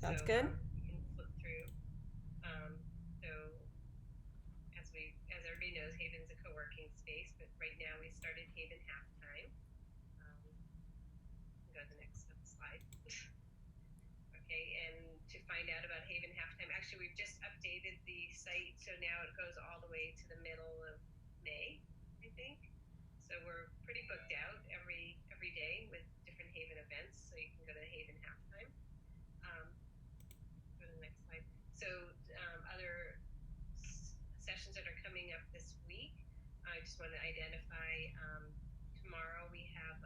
Sounds good. You can flip through. So as everybody knows, Haven's a co-working space, but right now we started Haven Halftime. Go to the next slide. Okay, and to find out about Haven Halftime, actually we've just updated the site, so now it goes all the way to the middle of May, I think. So we're pretty booked out every day with different Haven events, so you can go to Haven Halftime. Go to the next slide. So other sessions that are coming up this week, I just want to identify. Tomorrow we have,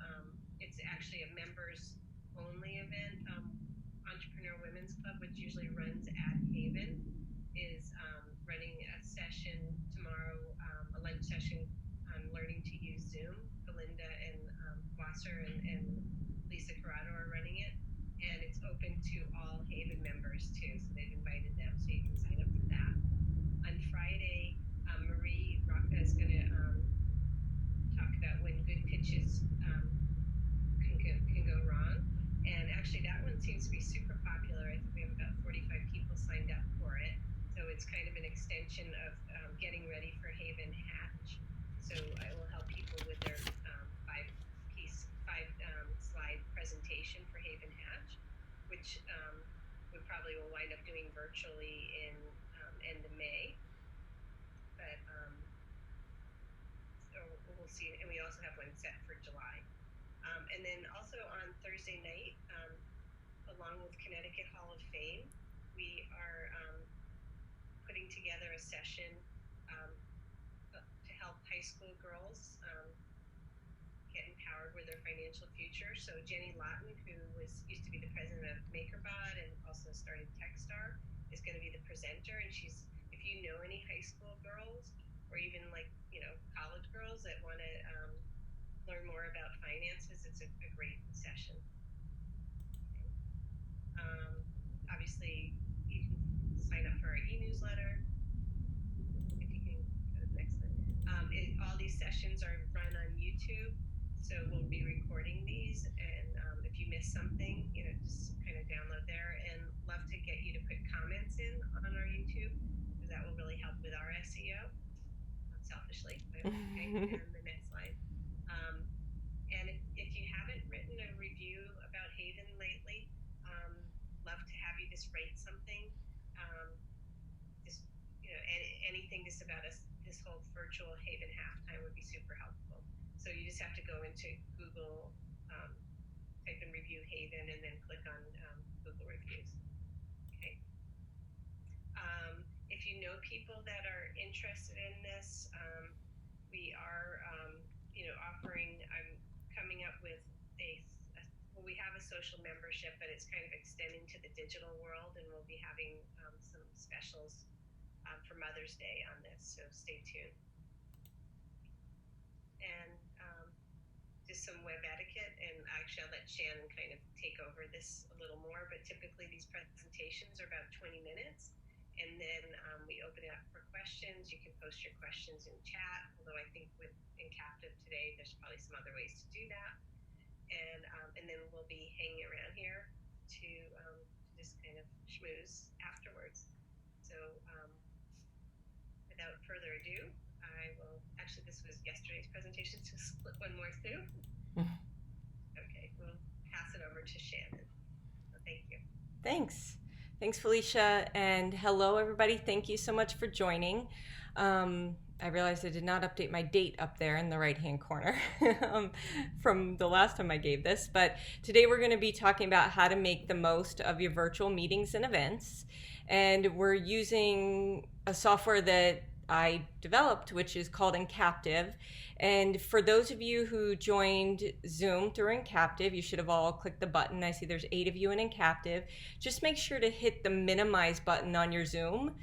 it's actually a members only event. Entrepreneur Women's Club, which usually runs at Haven, is running a session tomorrow, a lunch session on learning to use Zoom. Belinda and Wasser and Lisa Corrado are running it, and it's open to all Haven members too, so they've invited them, so you can sign up for that. On Friday, Marie Rocca is going to talk about when good pitches can go wrong. And actually that one seems to be super popular. I think we have about 45 people signed up for it. So it's kind of an extension of getting ready for Haven Hatch. So it will help people with their five slide presentation for Haven Hatch, which we probably will wind up doing virtually in end of May. But so we'll see. And we also have one set for July. And then also on Thursday night, along with Connecticut Hall of Fame, we are putting together a session to help high school girls get empowered with their financial future. So Jenny Lawton, who used to be the president of MakerBot and also started Techstar, is going to be the presenter. And if you know any high school girls or even college girls that want to learn more about finances, it's a great session. Obviously, you can sign up for our e-newsletter. If you can go to the next slide. All these sessions are run on YouTube, so we'll be recording these, and if you miss something, just kind of download there, and love to get you to put comments in on our YouTube, because that will really help with our SEO, selfishly. But okay, and the next slide. And if you haven't written a review about Haven lately, love to have you just write something. Just anything just about this whole virtual Haven Halftime would be super helpful. So you just have to go into Google, type in review Haven, and then click on Google reviews. Okay. If you know people that are interested in this, we are offering. I'm coming up with we have a social membership, but it's kind of extending to the digital world, and we'll be having some specials for Mother's Day on this, so stay tuned. And just some web etiquette, and actually I'll let Shannon kind of take over this a little more, but typically these presentations are about 20 minutes, and then we open it up for questions. You can post your questions in chat, although I think with Encaptiv today, there's probably some other ways to do that. And then we'll be hanging around here to just kind of schmooze afterwards. So without further ado, I will, actually this was yesterday's presentation, so split one more through. Okay, we'll pass it over to Shannon. So thank you. Thanks. Thanks, Felicia, and hello, everybody. Thank you so much for joining. I realized I did not update my date up there in the right-hand corner from the last time I gave this, but today we're going to be talking about how to make the most of your virtual meetings and events, and we're using a software that I developed, which is called Encaptiv. And for those of you who joined Zoom through Encaptiv, you should have all clicked the button. I see there's 8 of you in Encaptiv. Just make sure to hit the minimize button on your Zoom.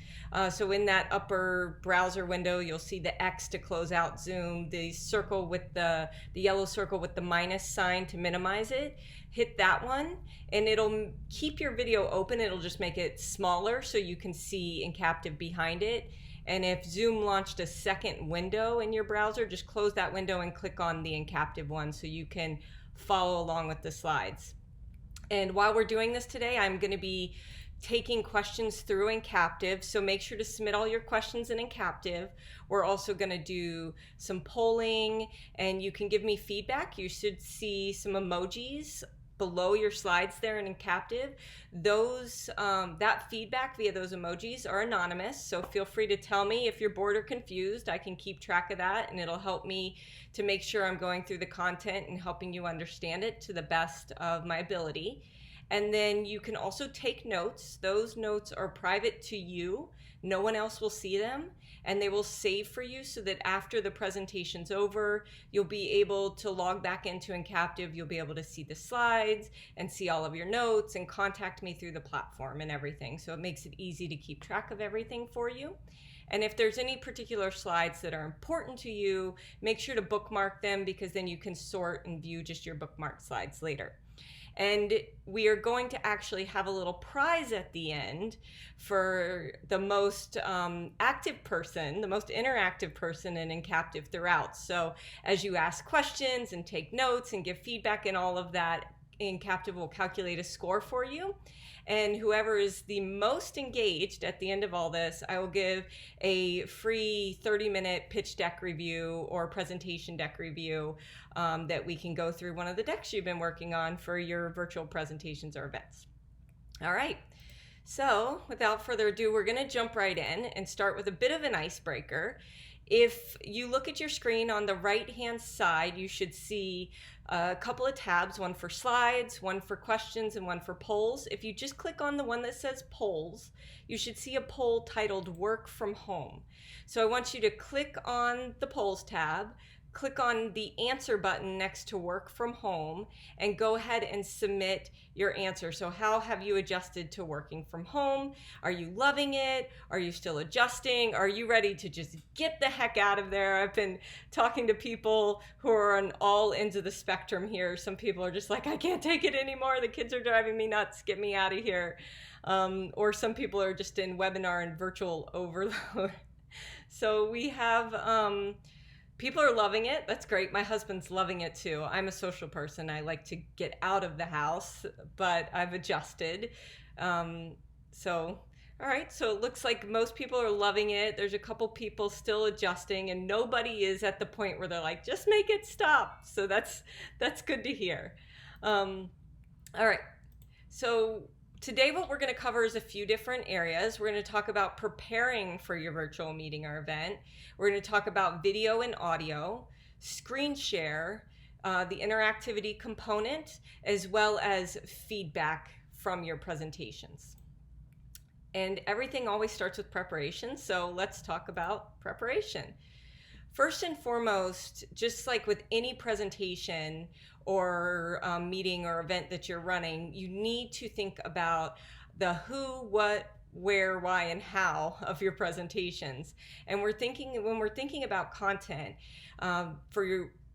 So in that upper browser window, you'll see the X to close out Zoom, the circle with the yellow circle with the minus sign to minimize it. Hit that one, and it'll keep your video open. It'll just make it smaller so you can see Encaptiv behind it. And if Zoom launched a second window in your browser, just close that window and click on the Encaptiv one so you can follow along with the slides. And while we're doing this today, I'm going to be taking questions through Encaptiv. So make sure to submit all your questions in Encaptiv. We're also going to do some polling, and you can give me feedback. You should see some emojis below your slides there in Encaptiv. Those that feedback via those emojis are anonymous, so feel free to tell me if you're bored or confused. I can keep track of that, and it'll help me to make sure I'm going through the content and helping you understand it to the best of my ability. And then you can also take notes. Those notes are private to you. No one else will see them, and they will save for you so that after the presentation's over, you'll be able to log back into Encaptiv. You'll be able to see the slides and see all of your notes and contact me through the platform and everything. So it makes it easy to keep track of everything for you. And if there's any particular slides that are important to you, make sure to bookmark them, because then you can sort and view just your bookmarked slides later. And we are going to actually have a little prize at the end for the most active person, the most interactive person in Encaptiv throughout. So as you ask questions and take notes and give feedback and all of that, Encaptiv will calculate a score for you. And whoever is the most engaged at the end of all this, I will give a free 30-minute pitch deck review or presentation deck review that we can go through one of the decks you've been working on for your virtual presentations or events. All right. So without further ado, we're going to jump right in and start with a bit of an icebreaker. If you look at your screen on the right-hand side, you should see a couple of tabs, one for slides, one for questions, and one for polls. If you just click on the one that says polls, you should see a poll titled Work from Home. So I want you to click on the polls tab, click on the answer button next to Work from Home, and go ahead and submit your answer. So how have you adjusted to working from home? Are you loving it? Are you still adjusting? Are you ready to just get the heck out of there? I've been talking to people who are on all ends of the spectrum here. Some people are just like, I can't take it anymore. The kids are driving me nuts. Get me out of here. Or some people are just in webinar and virtual overload. So we have... people are loving it. That's great. My husband's loving it too. I'm a social person. I like to get out of the house, but I've adjusted. All right. So it looks like most people are loving it. There's a couple people still adjusting, and nobody is at the point where they're like, just make it stop. So that's good to hear. All right. So today what we're going to cover is a few different areas. We're going to talk about preparing for your virtual meeting or event. We're going to talk about video and audio, screen share, the interactivity component, as well as feedback from your presentations. And everything always starts with preparation, so let's talk about preparation. First and foremost, just like with any presentation or meeting or event that you're running, you need to think about the who, what, where, why, and how of your presentations. And when we're thinking about content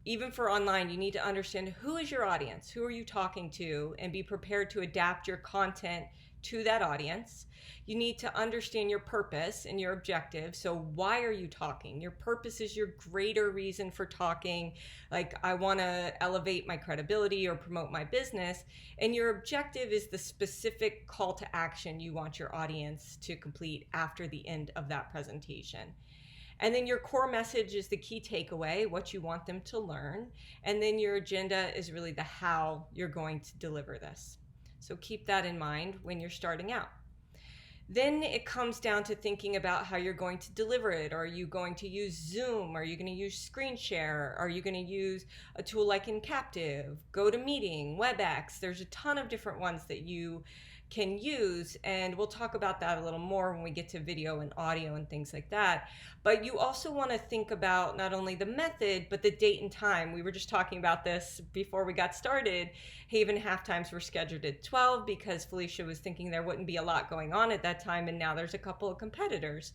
even for online, you need to understand who is your audience, who are you talking to, and be prepared to adapt your content to that audience. You need to understand your purpose and your objective. So why are you talking? Your purpose is your greater reason for talking. Like, I want to elevate my credibility or promote my business. And your objective is the specific call to action you want your audience to complete after the end of that presentation. And then your core message is the key takeaway, what you want them to learn. And then your agenda is really the how you're going to deliver this. So keep that in mind when you're starting out. Then it comes down to thinking about how you're going to deliver it. Are you going to use Zoom? Are you going to use screen share? Are you going to use a tool like Encaptiv, GoToMeeting, WebEx? There's a ton of different ones that you can use, and we'll talk about that a little more when we get to video and audio and things like that. But you also want to think about not only the method, but the date and time. We were just talking about this before we got started. HAYVN halftimes were scheduled at 12 because Felicia was thinking there wouldn't be a lot going on at that time, and now there's a couple of competitors.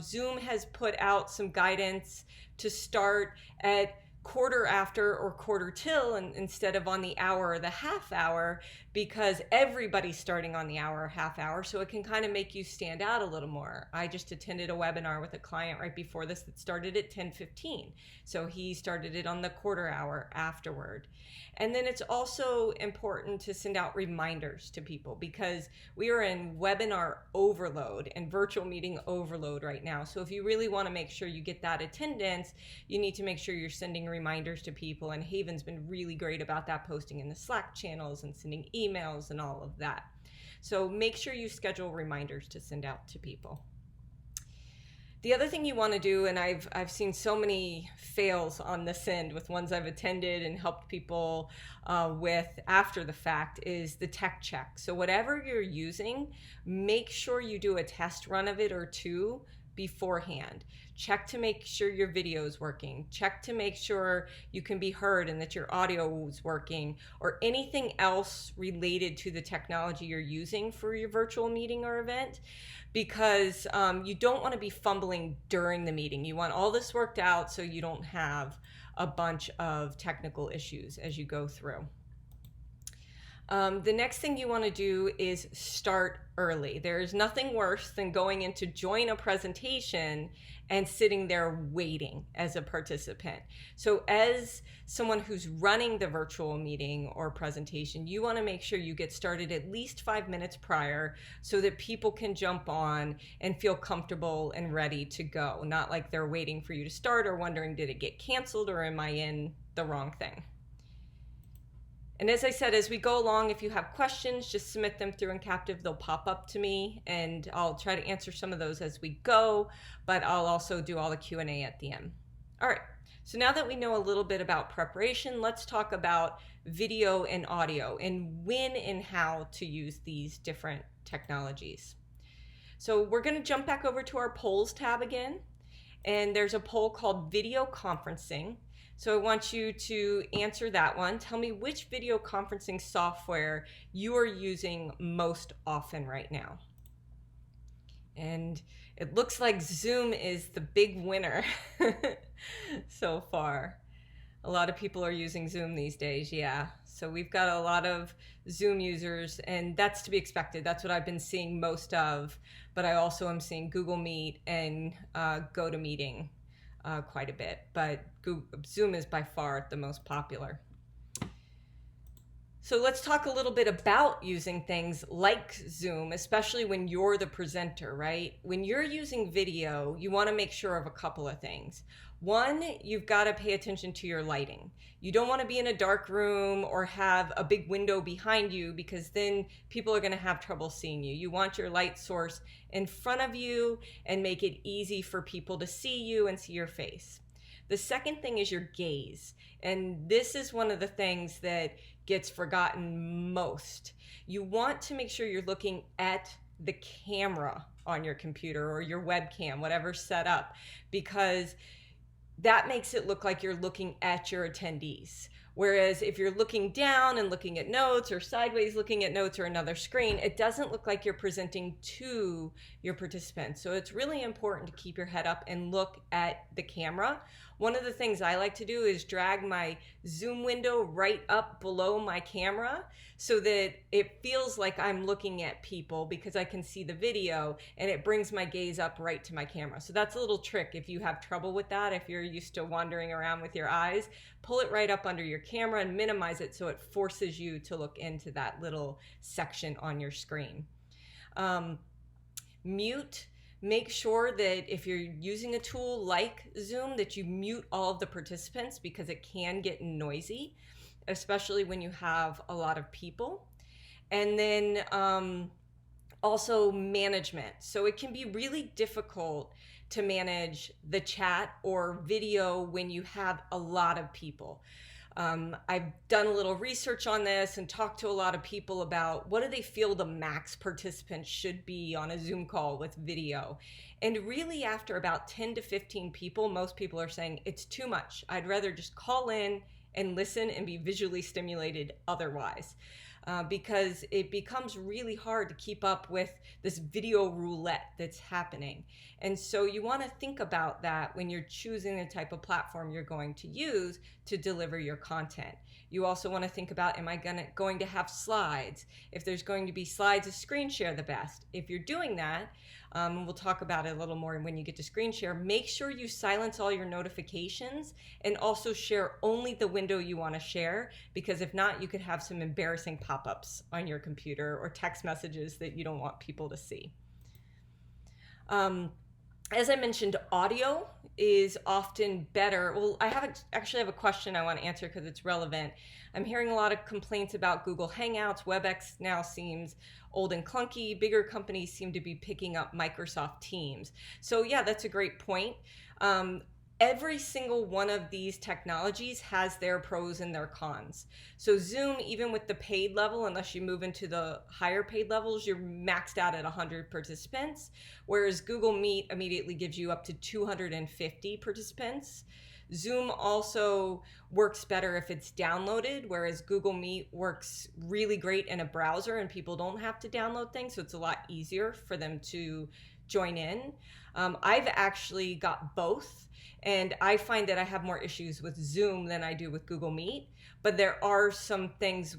Zoom has put out some guidance to start at quarter after or quarter till instead of on the hour or the half hour, because everybody's starting on the hour or half hour, so it can kind of make you stand out a little more. I just attended a webinar with a client right before this that started at 10:15, so he started it on the quarter hour afterward. And then it's also important to send out reminders to people, because we are in webinar overload and virtual meeting overload right now. So if you really want to make sure you get that attendance, you need to make sure you're sending reminders to people. And HAYVN's been really great about that, posting in the Slack channels and sending emails and all of that. So make sure you schedule reminders to send out to people. The other thing you want to do, and I've seen so many fails on this end with ones I've attended and helped people with after the fact, is the tech check. So whatever you're using, make sure you do a test run of it or two beforehand. Check to make sure your video is working. Check to make sure you can be heard and that your audio is working, or anything else related to the technology you're using for your virtual meeting or event, because you don't want to be fumbling during the meeting. You want all this worked out so you don't have a bunch of technical issues as you go through. The next thing you want to do is start early. There is nothing worse than going in to join a presentation and sitting there waiting as a participant. So as someone who's running the virtual meeting or presentation, you want to make sure you get started at least 5 minutes prior so that people can jump on and feel comfortable and ready to go. Not like they're waiting for you to start or wondering, did it get canceled or am I in the wrong thing? And as I said, as we go along, if you have questions, just submit them through Encaptiv. They'll pop up to me, and I'll try to answer some of those as we go, but I'll also do all the Q&A at the end. All right, so now that we know a little bit about preparation, let's talk about video and audio and when and how to use these different technologies. So we're going to jump back over to our polls tab again, and there's a poll called video conferencing. So I want you to answer that one. Tell me which video conferencing software you are using most often right now. And it looks like Zoom is the big winner so far. A lot of people are using Zoom these days, yeah. So we've got a lot of Zoom users, and that's to be expected. That's what I've been seeing most of, but I also am seeing Google Meet and GoToMeeting quite a bit, but Zoom is by far the most popular. So let's talk a little bit about using things like Zoom, especially when you're the presenter, right? When you're using video, you want to make sure of a couple of things. One, you've got to pay attention to your lighting. You don't want to be in a dark room or have a big window behind you, because then people are going to have trouble seeing you. You want your light source in front of you and make it easy for people to see you and see your face. The second thing is your gaze. And this is one of the things that gets forgotten most. You want to make sure you're looking at the camera on your computer or your webcam, whatever's set up, because that makes it look like you're looking at your attendees. Whereas if you're looking down and looking at notes, or sideways looking at notes or another screen, it doesn't look like you're presenting to your participants. So it's really important to keep your head up and look at the camera. One of the things I like to do is drag my Zoom window right up below my camera so that it feels like I'm looking at people, because I can see the video and it brings my gaze up right to my camera. So that's a little trick if you have trouble with that. If you're used to wandering around with your eyes, pull it right up under your camera and minimize it so it forces you to look into that little section on your screen. Mute. Make sure that if you're using a tool like Zoom, that you mute all of the participants, because it can get noisy, especially when you have a lot of people. And then also management. So it can be really difficult to manage the chat or video when you have a lot of people. I've done a little research on this and talked to a lot of people about what do they feel the max participants should be on a Zoom call with video. And really after about 10 to 15 people, most people are saying it's too much. I'd rather just call in and listen and be visually stimulated otherwise. because it becomes really hard to keep up with this video roulette that's happening. And so you want to think about that when you're choosing the type of platform you're going to use to deliver your content. You also want to think about, am I going to have slides? If there's going to be slides, is screen share the best? If you're doing that, we'll talk about it a little more when you get to screen share, make sure you silence all your notifications and also share only the window you want to share, because if not, you could have some embarrassing pop-ups on your computer or text messages that you don't want people to see. As I mentioned, audio is often better. Well, actually have a question I want to answer because it's relevant. I'm hearing a lot of complaints about Google Hangouts. WebEx now seems old and clunky. Bigger companies seem to be picking up Microsoft Teams. So yeah, that's a great point. Every single one of these technologies has their pros and their cons. So Zoom, even with the paid level, unless you move into the higher paid levels, you're maxed out at 100 participants, whereas Google Meet immediately gives you up to 250 participants. Zoom also works better if it's downloaded, whereas Google Meet works really great in a browser and people don't have to download things, so it's a lot easier for them to join in. I've actually got both. And I find that I have more issues with Zoom than I do with Google Meet. But there are some things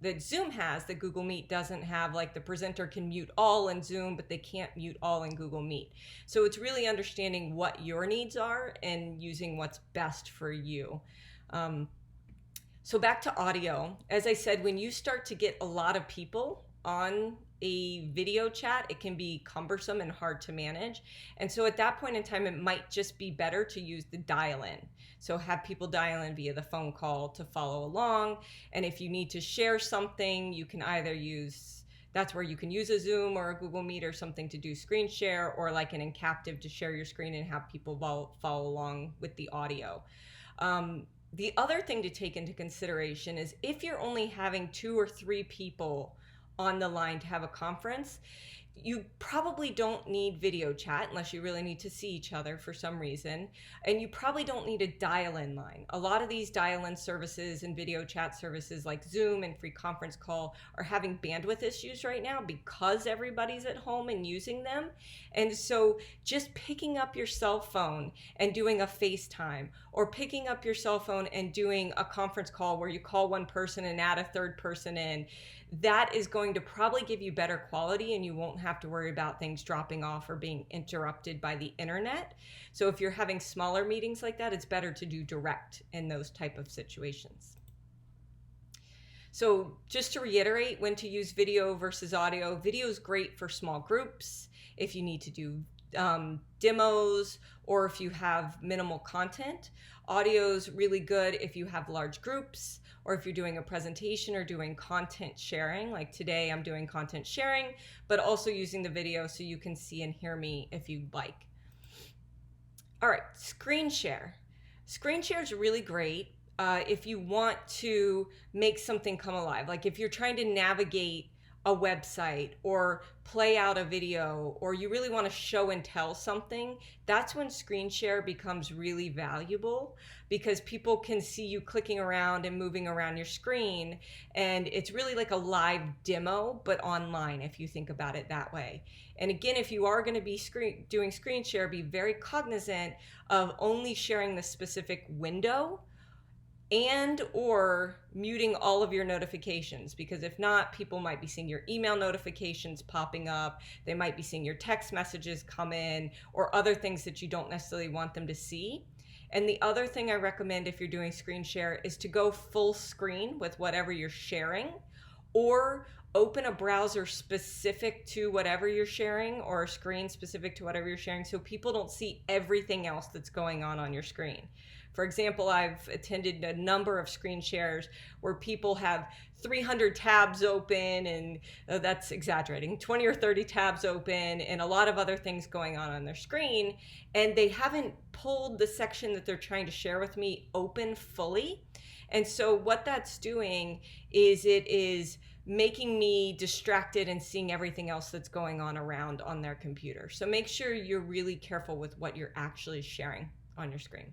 that Zoom has that Google Meet doesn't have, like the presenter can mute all in Zoom, but they can't mute all in Google Meet. So it's really understanding what your needs are and using what's best for you. So back to audio. As I said, when you start to get a lot of people on a video chat, it can be cumbersome and hard to manage. And so at that point in time, it might just be better to use the dial-in. So have people dial in via the phone call to follow along. And if you need to share something, you can either that's where you can use a Zoom or a Google Meet or something to do screen share, or like an Encaptiv to share your screen and have people follow along with the audio. The other thing to take into consideration is if you're only having 2 or 3 people on the line to have a conference, you probably don't need video chat unless you really need to see each other for some reason. And you probably don't need a dial-in line. A lot of these dial-in services and video chat services like Zoom and free conference call are having bandwidth issues right now because everybody's at home and using them. And so just picking up your cell phone and doing a FaceTime, or picking up your cell phone and doing a conference call where you call one person and add a third person in, that is going to probably give you better quality, and you won't have to worry about things dropping off or being interrupted by the internet. So if you're having smaller meetings like that, it's better to do direct in those type of situations. So just to reiterate, when to use video versus audio. Video is great for small groups, if you need to do demos, or if you have minimal content. Audio is really good if you have large groups, or if you're doing a presentation or doing content sharing. Like today, I'm doing content sharing, but also using the video so you can see and hear me if you'd like. All right, screen share. Screen share is really great if you want to make something come alive. Like if you're trying to navigate a website or play out a video, or you really want to show and tell something, that's when screen share becomes really valuable, because people can see you clicking around and moving around your screen, and it's really like a live demo but online, if you think about it that way. And again, if you are going to be doing screen share, be very cognizant of only sharing the specific window and or muting all of your notifications, because if not, people might be seeing your email notifications popping up, they might be seeing your text messages come in, or other things that you don't necessarily want them to see. And the other thing I recommend if you're doing screen share is to go full screen with whatever you're sharing, or open a browser specific to whatever you're sharing, or a screen specific to whatever you're sharing, so people don't see everything else that's going on your screen. For example, I've attended a number of screen shares where people have 300 tabs open, and that's exaggerating, 20 or 30 tabs open, and a lot of other things going on their screen, and they haven't pulled the section that they're trying to share with me open fully. And so what that's doing is it is making me distracted and seeing everything else that's going on around on their computer. So make sure you're really careful with what you're actually sharing on your screen.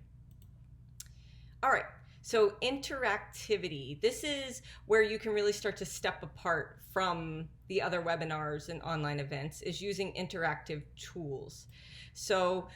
All right, So interactivity, this is where you can really start to step apart from the other webinars and online events, is using interactive tools. So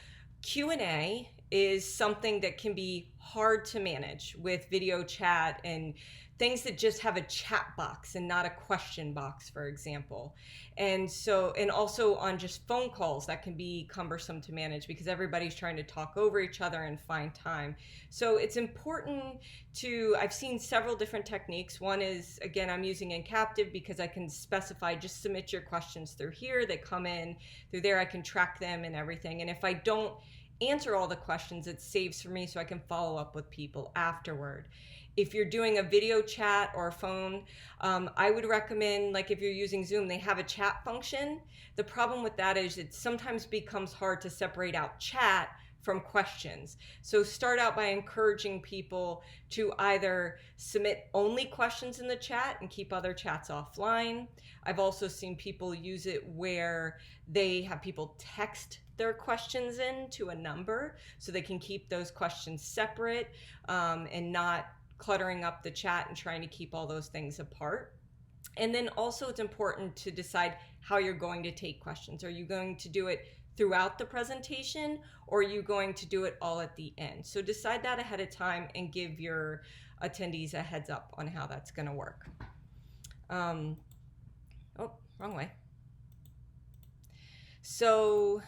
Q&A is something that can be hard to manage with video chat and things that just have a chat box and not a question box, for example. And so, and also on just phone calls, that can be cumbersome to manage because everybody's trying to talk over each other and find time. So it's important to, I've seen several different techniques. One is, again, I'm using Encaptiv because I can specify, just submit your questions through here. They come in through there, I can track them and everything. And if I don't answer all the questions, it saves for me so I can follow up with people afterward. If you're doing a video chat or a phone, I would recommend, like if you're using Zoom, they have a chat function. The problem with that is it sometimes becomes hard to separate out chat from questions. So start out by encouraging people to either submit only questions in the chat and keep other chats offline. I've also seen people use it where they have people text their questions in to a number so they can keep those questions separate and not cluttering up the chat and trying to keep all those things apart. And then also it's important to decide how you're going to take questions. Are you going to do it throughout the presentation or are you going to do it all at the end? So decide that ahead of time and give your attendees a heads up on how that's going to work. Oh, wrong way. So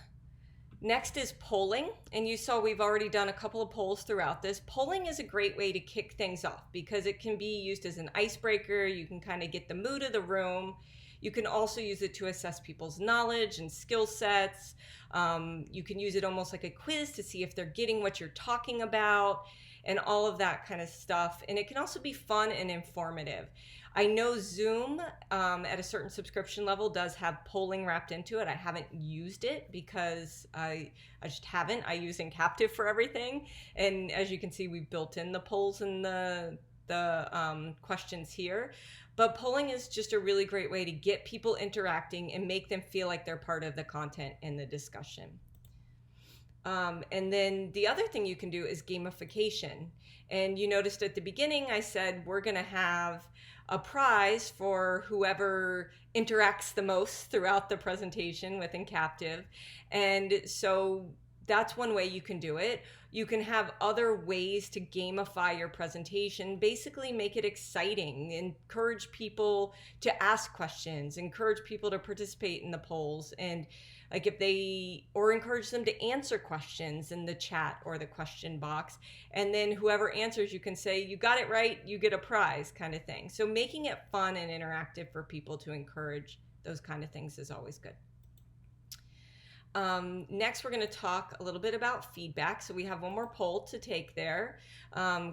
next is polling, and you saw we've already done a couple of polls throughout this. Polling is a great way to kick things off because it can be used as an icebreaker. You can kind of get the mood of the room. You can also use it to assess people's knowledge and skill sets. You can use it almost like a quiz to see if they're getting what you're talking about and all of that kind of stuff. And it can also be fun and informative. I know Zoom at a certain subscription level does have polling wrapped into it. I haven't used it because I just haven't. I use Encaptiv for everything. And as you can see, we've built in the polls and the questions here. But polling is just a really great way to get people interacting and make them feel like they're part of the content and the discussion. And then the other thing you can do is gamification. And you noticed at the beginning, I said we're going to have a prize for whoever interacts the most throughout the presentation with Encaptiv. And so that's one way you can do it. You can have other ways to gamify your presentation, basically make it exciting, encourage people to ask questions, encourage people to participate in the polls, and like if they, or encourage them to answer questions in the chat or the question box. And then whoever answers, you can say, you got it right, you get a prize kind of thing. So making it fun and interactive for people to encourage those kind of things is always good. Next, we're going to talk a little bit about feedback. So we have one more poll to take there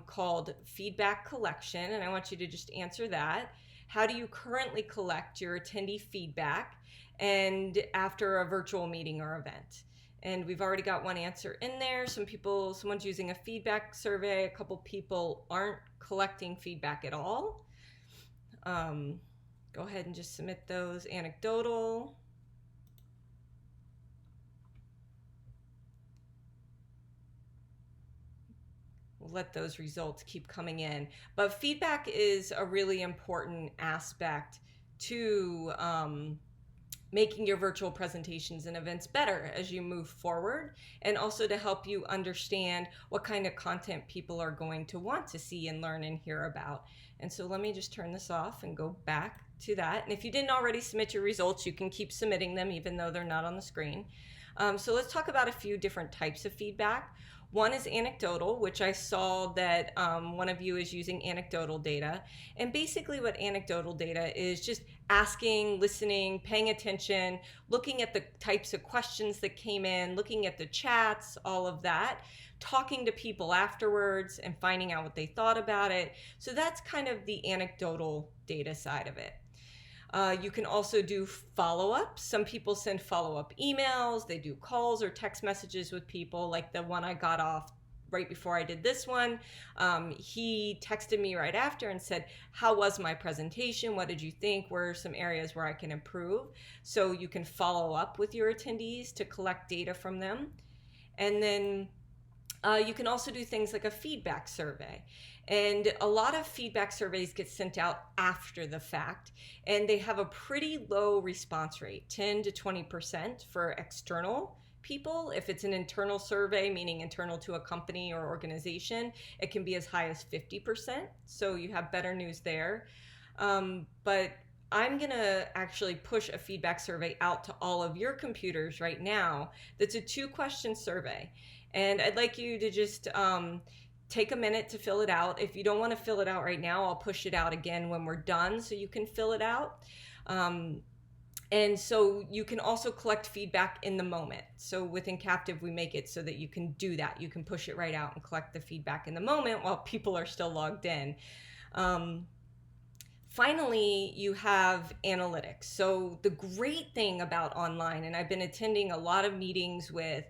called feedback collection. And I want you to just answer that. How do you currently collect your attendee feedback and after a virtual meeting or event? And we've already got one answer in there. Someone's using a feedback survey. A couple people aren't collecting feedback at all. Go ahead and just submit those. Anecdotal. We'll let those results keep coming in. But feedback is a really important aspect to making your virtual presentations and events better as you move forward, and also to help you understand what kind of content people are going to want to see and learn and hear about. And so let me just turn this off and go back to that. And if you didn't already submit your results, you can keep submitting them even though they're not on the screen. So let's talk about a few different types of feedback. One is anecdotal, which I saw that one of you is using anecdotal data. And basically what anecdotal data is just asking, listening, paying attention, looking at the types of questions that came in, looking at the chats, all of that, talking to people afterwards and finding out what they thought about it. So that's kind of the anecdotal data side of it. You can also do follow-up. Some people send follow-up emails. They do calls or text messages with people, like the one I got off right before I did this one. He texted me right after and said, how was my presentation? What did you think? Where are some areas where I can improve? So you can follow up with your attendees to collect data from them. And then You can also do things like a feedback survey. And a lot of feedback surveys get sent out after the fact, and they have a pretty low response rate, 10 to 20% for external people. If it's an internal survey, meaning internal to a company or organization, it can be as high as 50%. So you have better news there. But I'm going to actually push a feedback survey out to all of your computers right now. That's a 2-question survey. And I'd like you to just take a minute to fill it out. If you don't want to fill it out right now, I'll push it out again when we're done so you can fill it out. And so you can also collect feedback in the moment. So with Encaptiv, we make it so that you can do that. You can push it right out and collect the feedback in the moment while people are still logged in. Finally, you have analytics. So the great thing about online, and I've been attending a lot of meetings with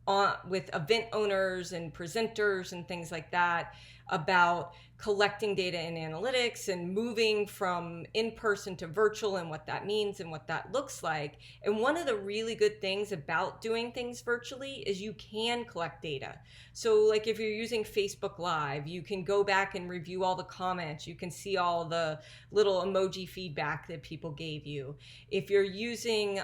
event owners and presenters and things like that about collecting data and analytics and moving from in-person to virtual and what that means and what that looks like. And one of the really good things about doing things virtually is you can collect data. So like if you're using Facebook Live, you can go back and review all the comments. You can see all the little emoji feedback that people gave you. If you're using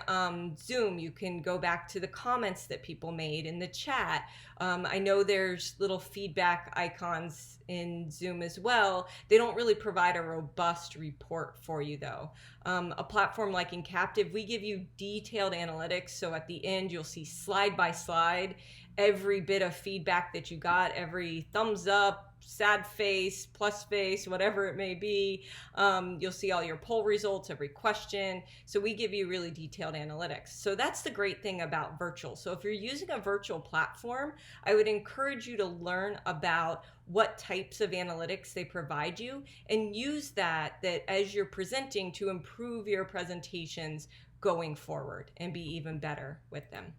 Zoom, you can go back to the comments that people made in the chat. I know there's little feedback icons in Zoom as well. They don't really provide a robust report for you though. A platform like Encaptiv, we give you detailed analytics. So at the end, you'll see slide by slide every bit of feedback that you got, every thumbs up, sad face, plus face, whatever it may be. You'll see all your poll results, every question. So we give you really detailed analytics. So that's the great thing about virtual. So if you're using a virtual platform, I would encourage you to learn about what types of analytics they provide you and use that as you're presenting to improve your presentations going forward and be even better with them.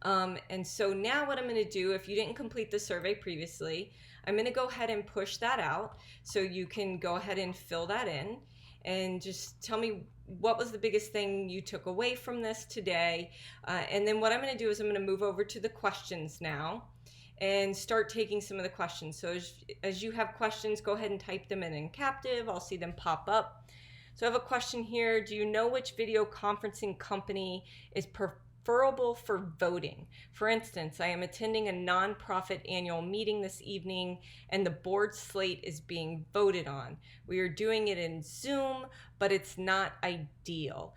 And so now what I'm going to do, if you didn't complete the survey previously, I'm going to go ahead and push that out so you can go ahead and fill that in and just tell me what was the biggest thing you took away from this today. And then what I'm going to do is I'm going to move over to the questions now and start taking some of the questions. So as you have questions, go ahead and type them in Encaptiv. I'll see them pop up. So I have a question here. Do you know which video conferencing company is preferable for voting? For instance, I am attending a nonprofit annual meeting this evening and the board slate is being voted on. We are doing it in Zoom, but it's not ideal.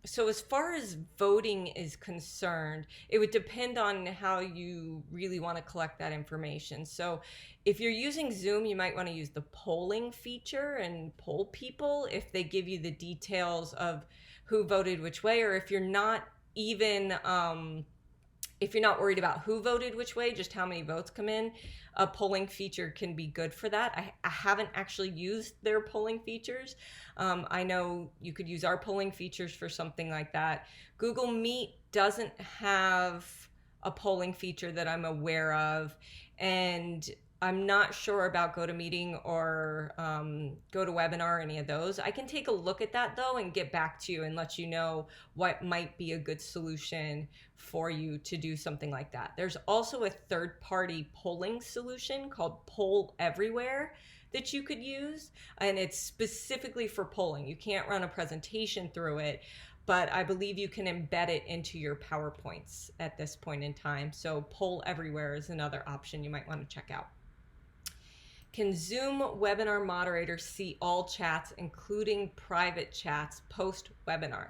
So as far as voting is concerned, it would depend on how you really want to collect that information. So if you're using Zoom, you might want to use the polling feature and poll people if they give you the details of who voted which way, or if you're not worried about who voted which way, just how many votes come in, a polling feature can be good for that. I haven't actually used their polling features. I know you could use our polling features for something like that. Google Meet doesn't have a polling feature that I'm aware of, and I'm not sure about GoToMeeting or GoToWebinar, any of those. I can take a look at that though and get back to you and let you know what might be a good solution for you to do something like that. There's also a third-party polling solution called Poll Everywhere that you could use, and it's specifically for polling. You can't run a presentation through it, but I believe you can embed it into your PowerPoints at this point in time. So Poll Everywhere is another option you might want to check out. Can Zoom webinar moderators see all chats, including private chats, post-webinar?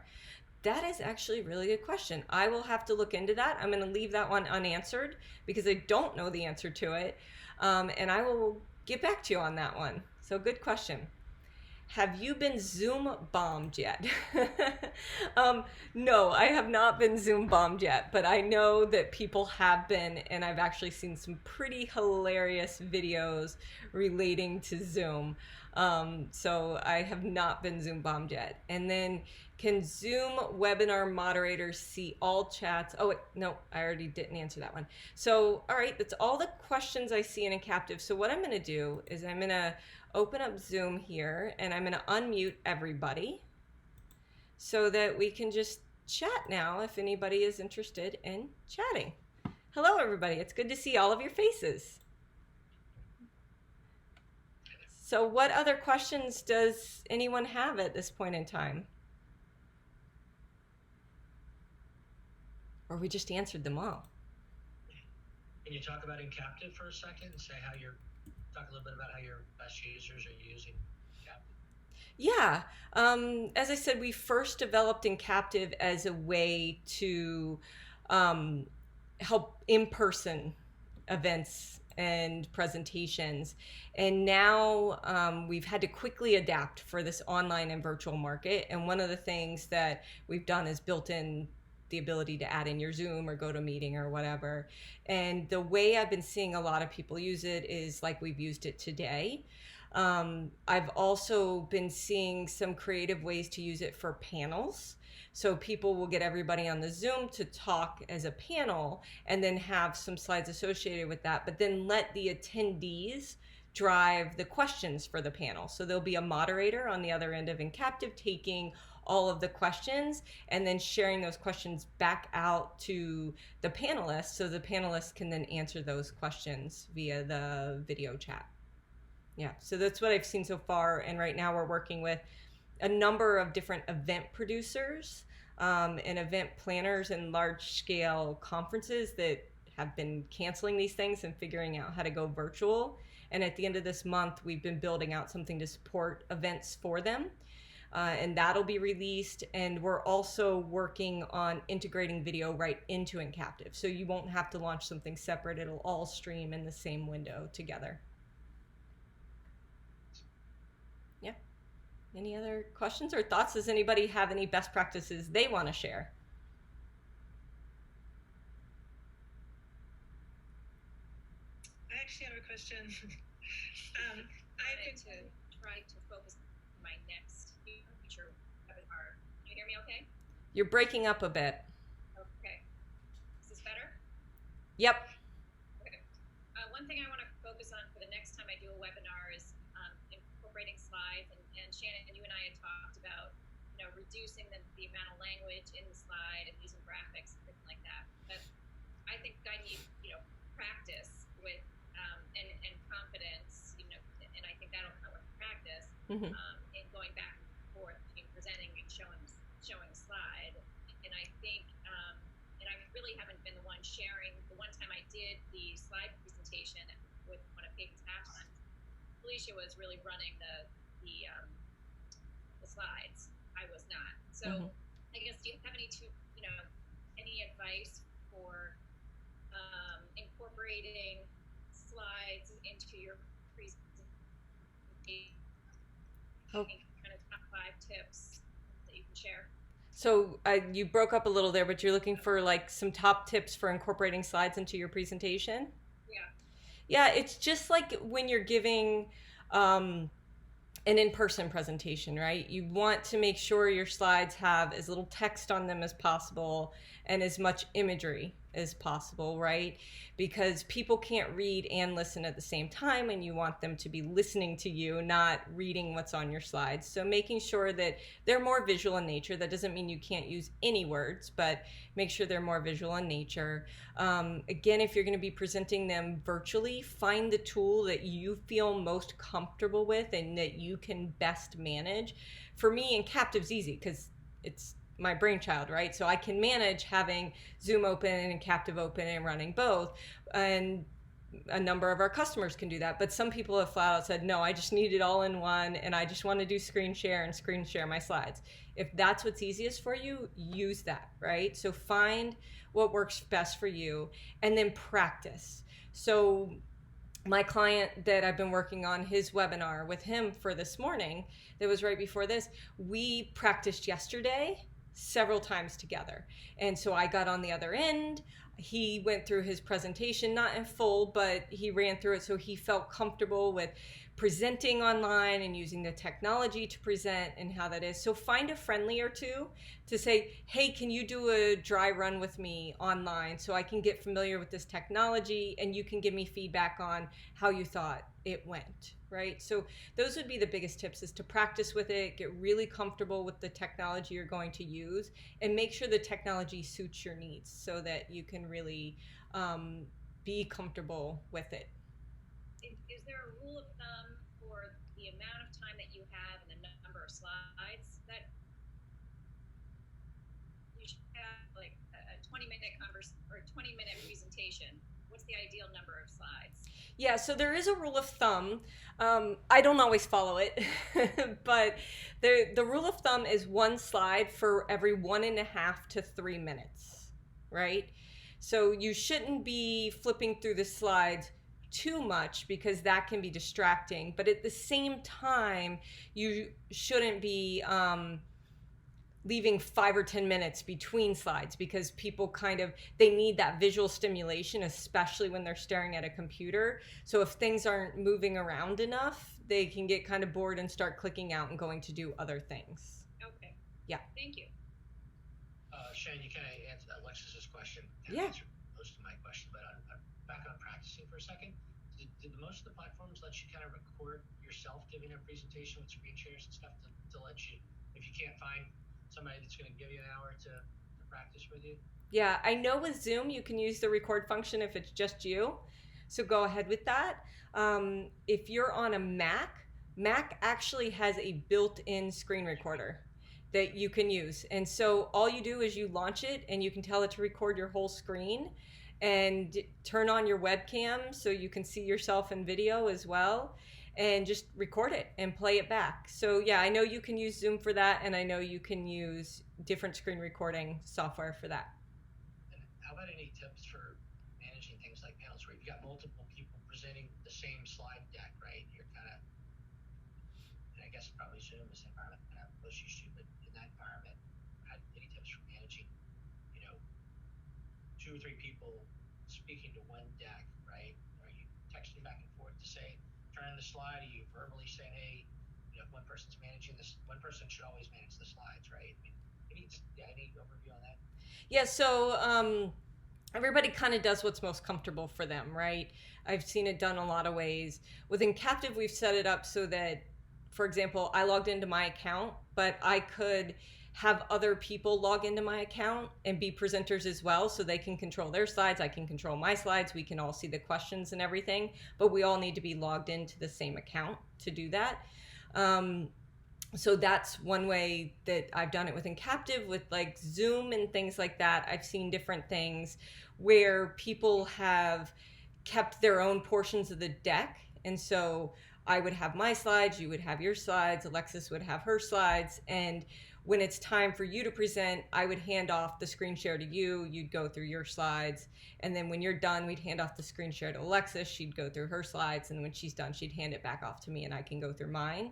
That is actually a really good question. I will have to look into that. I'm going to leave that one unanswered because I don't know the answer to it. And I will get back to you on that one. So good question. Have you been Zoom bombed yet? No, I have not been Zoom bombed yet, but I know that people have been, and I've actually seen some pretty hilarious videos relating to Zoom. So I have not been Zoom bombed yet. And then, can Zoom webinar moderators see all chats? Oh, wait, no, I already didn't answer that one. So, all right, that's all the questions I see in Encaptiv. So what I'm going to do is I'm going to open up Zoom here and I'm going to unmute everybody so that we can just chat now if anybody is interested in chatting. Hello, everybody. It's good to see all of your faces. So, what other questions does anyone have at this point in time? Or we just answered them all. Can you talk about Encaptiv for a second and say talk a little bit about how your best users are using Encaptiv? Yeah. As I said, we first developed Encaptiv as a way to um, help in-person events and presentations. And now we've had to quickly adapt for this online and virtual market. And one of the things that we've done is built in the ability to add in your Zoom or go to a meeting or whatever. And the way I've been seeing a lot of people use it is like we've used it today. I've also been seeing some creative ways to use it for panels. So people will get everybody on the Zoom to talk as a panel and then have some slides associated with that, but then let the attendees drive the questions for the panel. So there'll be a moderator on the other end of Encaptiv taking all of the questions and then sharing those questions back out to the panelists so the panelists can then answer those questions via the video chat. Yeah, so that's what I've seen so far. And right now we're working with a number of different event producers and event planners and large scale conferences that have been canceling these things and figuring out how to go virtual. And at the end of this month, we've been building out something to support events for them. And that'll be released. And we're also working on integrating video right into Encaptiv. So you won't have to launch something separate. It'll all stream in the same window together. Yeah. Any other questions or thoughts? Does anybody have any best practices they want to share? I actually have a question. I've been trying to focus on my next future webinar. Can you hear me okay? You're breaking up a bit. Okay. Is this better? Yep. Okay. One thing I want to focus on for the next time I do a webinar is incorporating slides. And Shannon, you and I had talked about, reducing the amount of language in the slide and using graphics and things like that. But I think I need, practice with and confidence, and I think that'll come with practice in going back and forth between presenting and showing a slide. And I think, and I really haven't been the one sharing. The one time I did the slide presentation with one of HAYVN's halftime, Felicia was really running the slides. I was not. So I guess, do you have any advice for incorporating slides into your presentation? Kind of top 5 tips that you can share. So you broke up a little there, but you're looking for like some top tips for incorporating slides into your presentation? Yeah. Yeah, it's just like when you're giving an in-person presentation, right? You want to make sure your slides have as little text on them as possible and as much imagery as possible, right? Because people can't read and listen at the same time, and you want them to be listening to you, not reading what's on your slides. So making sure that they're more visual in nature. That doesn't mean you can't use any words, but make sure they're more visual in nature. Again, if you're going to be presenting them virtually, find the tool that you feel most comfortable with and that you can best manage. For me, Encaptiv's easy because it's my brainchild, right? So I can manage having Zoom open and Encaptiv open and running both. And a number of our customers can do that. But some people have flat out said, no, I just need it all in one and I just want to do screen share and screen share my slides. If that's what's easiest for you, use that, right? So find what works best for you and then practice. So my client that I've been working on his webinar with him for this morning, that was right before this, we practiced yesterday several times together. And so I got on the other end. He went through his presentation, not in full, but he ran through it so he felt comfortable with presenting online and using the technology to present and how that is. So find a friendly or two to say, hey, can you do a dry run with me online so I can get familiar with this technology and you can give me feedback on how you thought it went, right? So those would be the biggest tips, is to practice with it, get really comfortable with the technology you're going to use, and make sure the technology suits your needs so that you can really be comfortable with it. Is there a rule of thumb for the amount of time that you have and the number of slides that you should have, like a 20-minute or 20-minute presentation? What's the ideal number of slides? Yeah, so there is a rule of thumb. I don't always follow it, but the rule of thumb is one slide for every 1.5 to 3 minutes, right? So you shouldn't be flipping through the slides too much because that can be distracting. But at the same time, you shouldn't be leaving 5 or 10 minutes between slides because people they need that visual stimulation, especially when they're staring at a computer. So if things aren't moving around enough, they can get kind of bored and start clicking out and going to do other things. Okay. Yeah. Thank you. Shannon, you kind of answered Alexis's question. Yeah. Answered most of my question, but I'm back on practicing for a second. Did most of the platforms let you kind of record yourself giving a presentation with screen shares and stuff to let you, if you can't find somebody that's going to give you an hour to practice with you? Yeah, I know with Zoom you can use the record function if it's just you. So go ahead with that. If you're on a Mac actually has a built-in screen recorder that you can use. And so all you do is you launch it and you can tell it to record your whole screen and turn on your webcam so you can see yourself in video as well, and just record it and play it back. So yeah, I know you can use Zoom for that, and I know you can use different screen recording software for that. And how about any tips for managing things like panels where you've got multiple people presenting the same slide deck, right? You're kind of, and I guess probably Zoom is the environment that I'm most used to, but in that environment, any tips for managing, 2 or 3 people speaking to one deck, right? Are you texting back and forth to say, turn on the slide? Are you verbally saying, hey, if one person's managing this, one person should always manage the slides, right? I mean, any overview on that? Yeah, so everybody kind of does what's most comfortable for them, right? I've seen it done a lot of ways. With Encaptiv, we've set it up so that, for example, I logged into my account, but I could have other people log into my account and be presenters as well, so they can control their slides, I can control my slides, we can all see the questions and everything, but we all need to be logged into the same account to do that. So that's one way that I've done it with Encaptiv. With like Zoom and things like that, I've seen different things where people have kept their own portions of the deck. And so I would have my slides, you would have your slides, Alexis would have her slides, and when it's time for you to present, I would hand off the screen share to you, you'd go through your slides, and then when you're done, we'd hand off the screen share to Alexis, she'd go through her slides, and when she's done, she'd hand it back off to me and I can go through mine.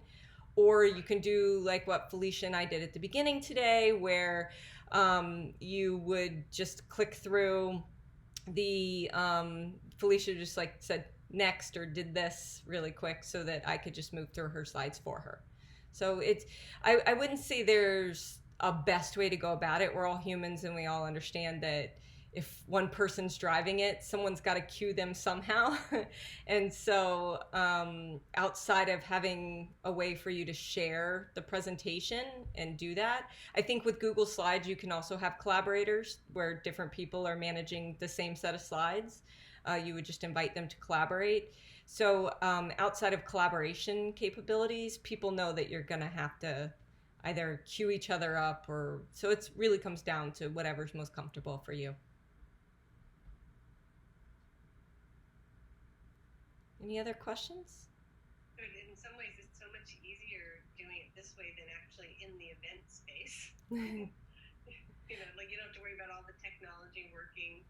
Or you can do like what Felicia and I did at the beginning today, where you would just click through the, Felicia just like said next or did this really quick so that I could just move through her slides for her. So I wouldn't say there's a best way to go about it. We're all humans and we all understand that if one person's driving it, someone's got to cue them somehow. And so outside of having a way for you to share the presentation and do that, I think with Google Slides, you can also have collaborators where different people are managing the same set of slides. You would just invite them to collaborate. So outside of collaboration capabilities, people know that you're going to have to either cue each other up, or so it really comes down to whatever's most comfortable for you. Any other questions? In some ways, it's so much easier doing it this way than actually in the event space. Like you don't have to worry about all the technology working,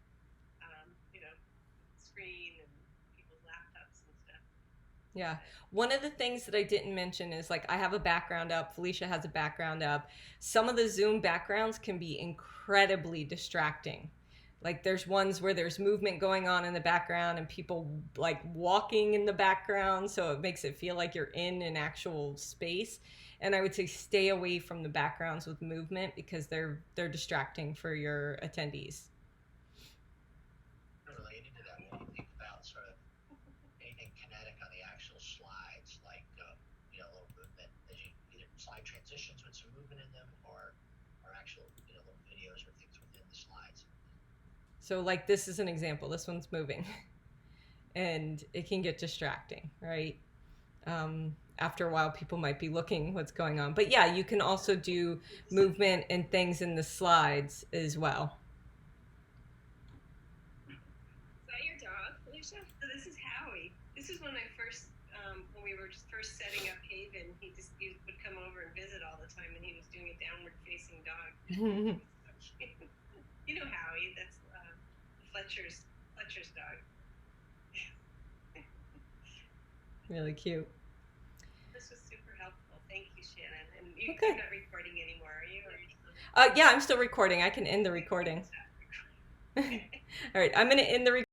screen and people's laptops and stuff. Yeah. One of the things that I didn't mention is like I have a background up, Felicia has a background up. Some of the Zoom backgrounds can be incredibly distracting. Like there's ones where there's movement going on in the background and people like walking in the background, so it makes it feel like you're in an actual space. And I would say stay away from the backgrounds with movement because they're distracting for your attendees. Related to that, when you think about sort of anything kinetic on the actual slides, like a little movement, as you either slide transitions with some movement in them, or actual little videos or things within the slides. So like this is an example. This one's moving, and it can get distracting, right? After a while, people might be looking what's going on. But yeah, you can also do movement and things in the slides as well. Is that your dog, Felicia? So this is Howie. This is when I first, when we were just first setting up HAYVN, he would come over and visit all the time, and he was doing a downward-facing dog. You know Howie? That's Fletcher's dog. Really cute. This was super helpful. Thank you, Shannon. And you're not recording anymore, are you? Yeah, I'm still recording. I can end the recording. All right, I'm going to end the recording.